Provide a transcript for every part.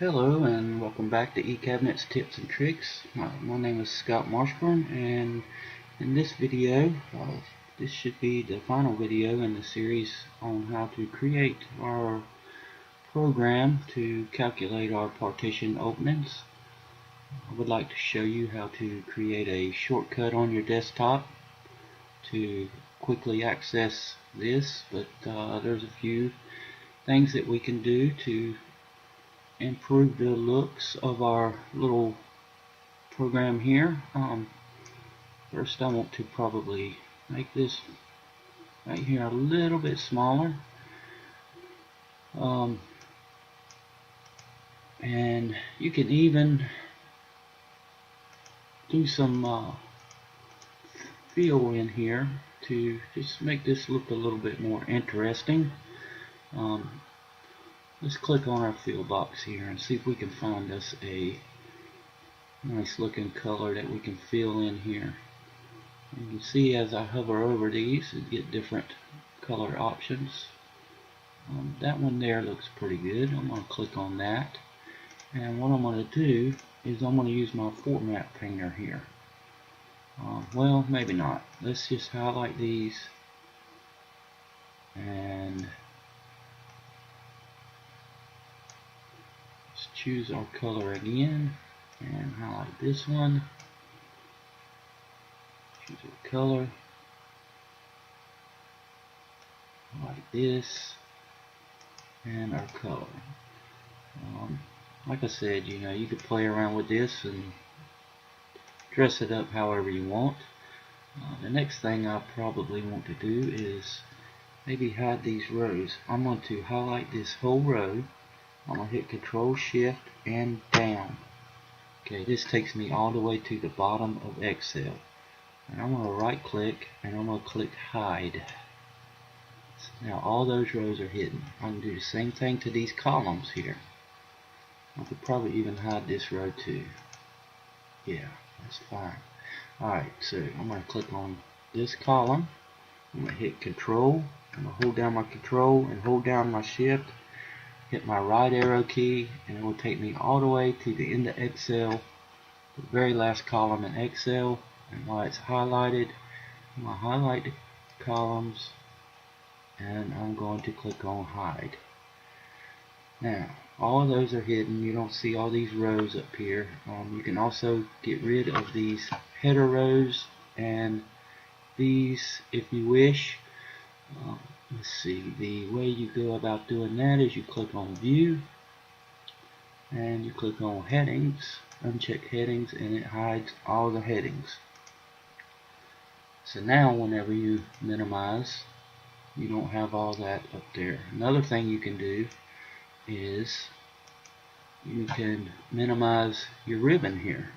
Hello and welcome back to eCabinets Tips and Tricks. My name is Scott Marshburn, and in this video, this should be the final video in the series on how to create our program to calculate our partition openings. I would like to show you how to create a shortcut on your desktop to quickly access this, but there's a few things that we can do to improve the looks of our little program here. First I want to probably make this right here a little bit smaller, and you can even do some fill in here to just make this look a little bit more interesting. Let's click on our fill box here and see if we can find us a nice looking color that we can fill in here. You can see as I hover over these, you get different color options. That one there looks pretty good. I'm going to click on that, and what I'm going to do is I'm going to use my format painter here. Well, maybe not. Let's just highlight these and choose our color again and highlight this one, choose our color, like this, and our color. Like I said, you could play around with this and dress it up however you want. The next thing I probably want to do is maybe hide these rows. I'm going to highlight this whole row. I'm going to hit Control Shift and down. Okay, this takes me all the way to the bottom of Excel. And I'm going to right click and I'm going to click Hide. Now all those rows are hidden. I can do the same thing to these columns here. I could probably even hide this row too. Yeah, that's fine. Alright, so I'm going to click on this column. I'm going to hit Control. I'm going to hold down my Control and hold down my Shift. Hit my right arrow key, and it will take me all the way to the end of Excel, the very last column in Excel. And while it's highlighted, I'm going to highlight the columns and I'm going to click on Hide. Now all of those are hidden. You don't see all these rows up here. You can also get rid of these header rows and these if you wish. Let's see, the way you go about doing that is you click on View and you click on Headings, uncheck Headings, and it hides all the headings. So now whenever you minimize, you don't have all that up there. Another thing you can do is you can minimize your ribbon here.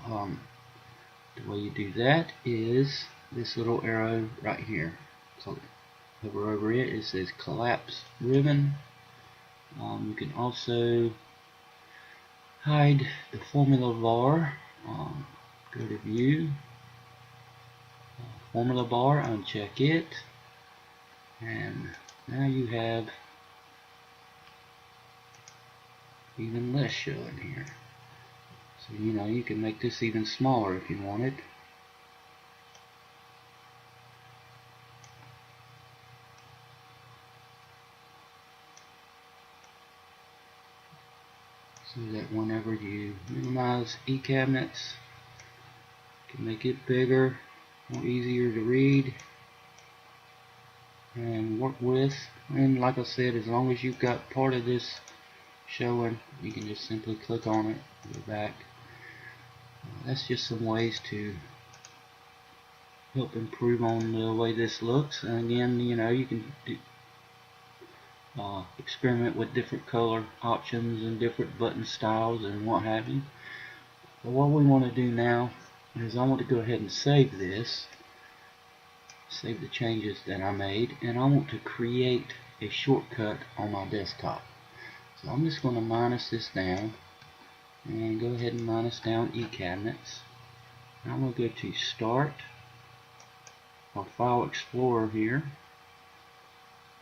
The way you do that is this little arrow right here. So hover over it, it says Collapse Ribbon. You can also hide the formula bar. Go to View, Formula Bar, uncheck it, and now you have even less showing here. So you can make this even smaller if you wanted. So that whenever you minimize eCabinets, you can make it bigger, more easier to read and work with. And like I said, as long as you've got part of this showing, you can just simply click on it, go back. That's just some ways to help improve on the way this looks. And again, you can do experiment with different color options and different button styles and what have you. But what we want to do now is I want to go ahead and save this, save the changes that I made, and I want to create a shortcut on my desktop. So I'm just going to minus this down and go ahead and minus down eCabinets. I'm going to go to Start, our File Explorer here,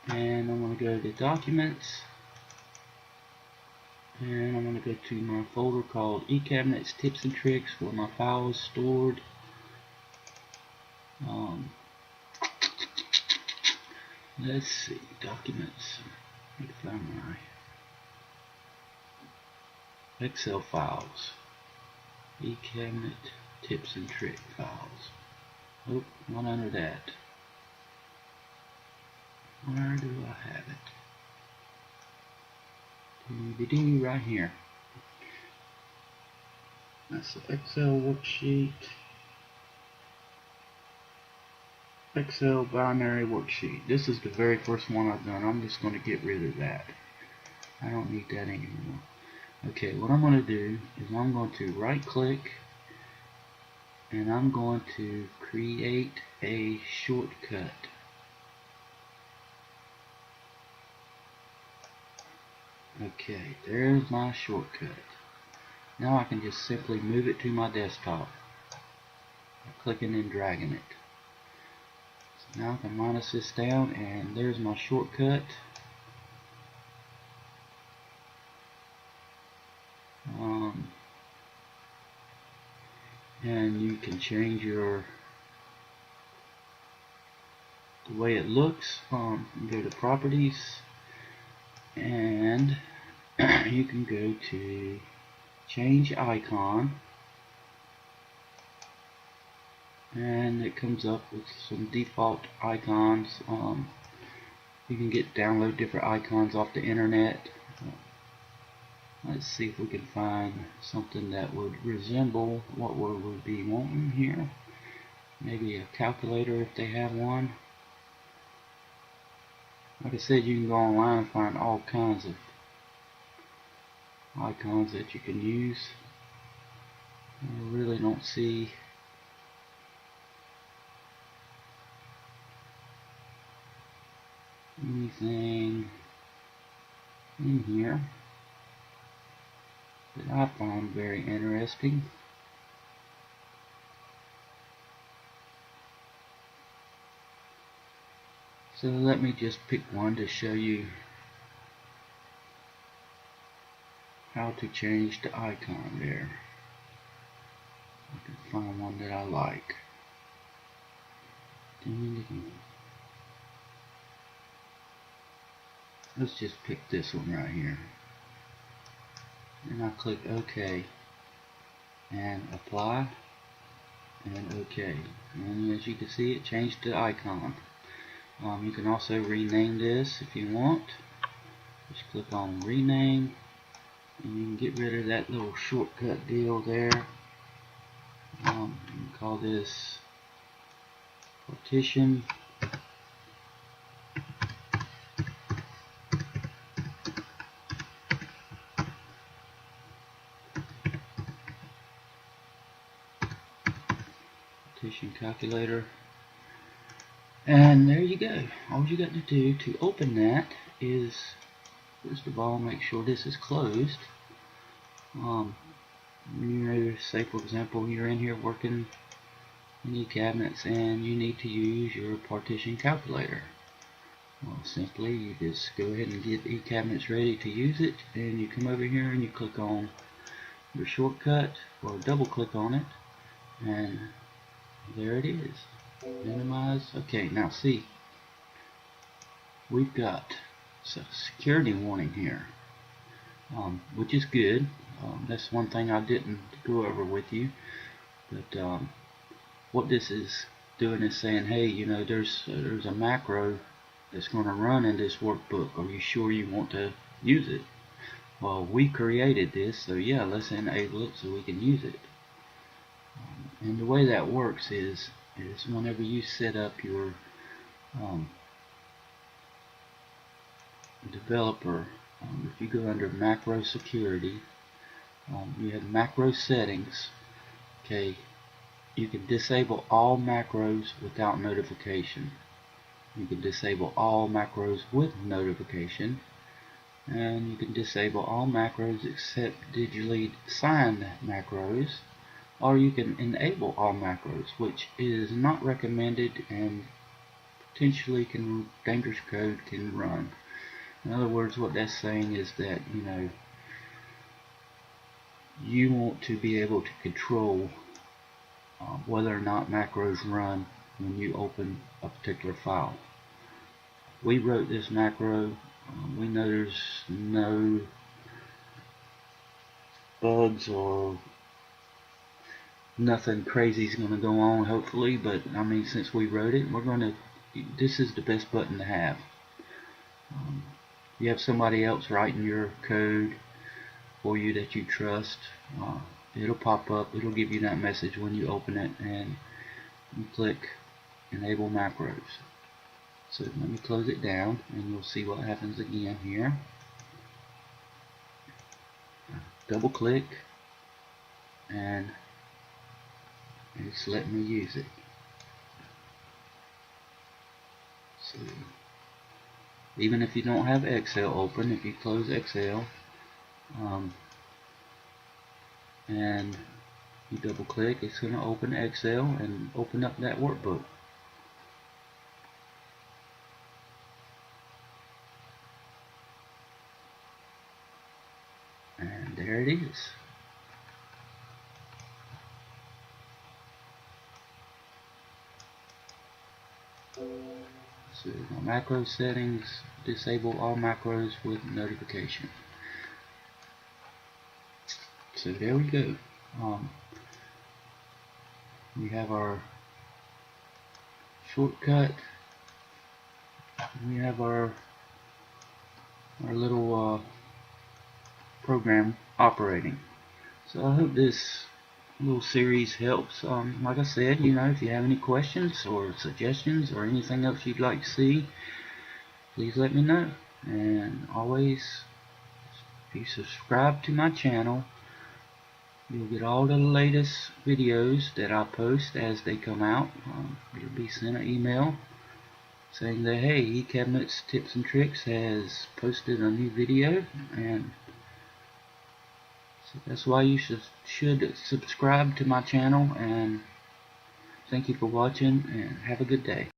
and I'm going to go to Documents, And I'm going to go to my folder called eCabinets Tips and Tricks where my file is stored. Let's see, documents. Let me find my Excel files. eCabinet Tips and Trick files. Oh, not under that. Where do I have it? DVD right here. That's the Excel worksheet. Excel binary worksheet. This is the very first one I've done. I'm just going to get rid of that. I don't need that anymore. Okay, what I'm going to do is I'm going to right click and I'm going to create a shortcut. Okay, there's my shortcut. Now I can just simply move it to my desktop by clicking and dragging it. So now I can minus this down and there's my shortcut. And you can change the way it looks. You go to properties and you can go to change icon and it comes up with some default icons. You can download different icons off the internet. Let's see if we can find something that would resemble what we would be wanting here. Maybe a calculator if they have one. Like I said, you can go online and find all kinds of icons that you can use. I really don't see anything in here that I find very interesting. So let me just pick one to show you how to change the icon there. I can find one that I like. Let's just pick this one right here. And I click OK and apply and OK. And as you can see, it changed the icon. You can also rename this if you want. Just click on rename and you can get rid of that little shortcut deal there. You can call this Partition Calculator. And there you go. All you got to do to open that is, first of all, make sure this is closed. Say for example you're in here working in eCabinets and you need to use your Partition Calculator. Well, simply you just go ahead and get eCabinets ready to use it, and you come over here and you click on your shortcut or double click on it, and there it is. Minimize. Okay, now see, we've got a security warning here, which is good. That's one thing I didn't go over with you, but what this is doing is saying, hey, you know, there's a macro that's going to run in this workbook. Are you sure you want to use it? Well, we created this, so yeah, let's enable it so we can use it. And the way that works is whenever you set up your developer, if you go under macro security, you have macro settings. Okay, you can disable all macros without notification. You can disable all macros with notification, and you can disable all macros except digitally signed macros, or you can enable all macros, which is not recommended and potentially dangerous code can run. In other words, what that's saying is that, you know, you want to be able to control whether or not macros run when you open a particular file. We wrote this macro. We know there's no bugs or nothing crazy is going to go on, hopefully, but I mean, since we wrote it, this is the best button to have. You have somebody else writing your code for you that you trust, it'll pop up, it'll give you that message when you open it and you click enable macros. So let me close it down and you'll see what happens again here. Double click and it's letting me use it. So even if you don't have Excel open, if you close Excel and you double click, it's going to open Excel and open up that workbook. And there it is. So macro settings, disable all macros with notification. So there we go. We have our shortcut. We have our little program operating. So I hope this little series helps. Like I said, if you have any questions or suggestions or anything else you'd like to see, please let me know. And always, if you subscribe to my channel, you'll get all the latest videos that I post as they come out. You'll be sent an email saying that, hey, eCabinets Tips and Tricks has posted a new video, and so that's why you should subscribe to my channel. And thank you for watching, and have a good day.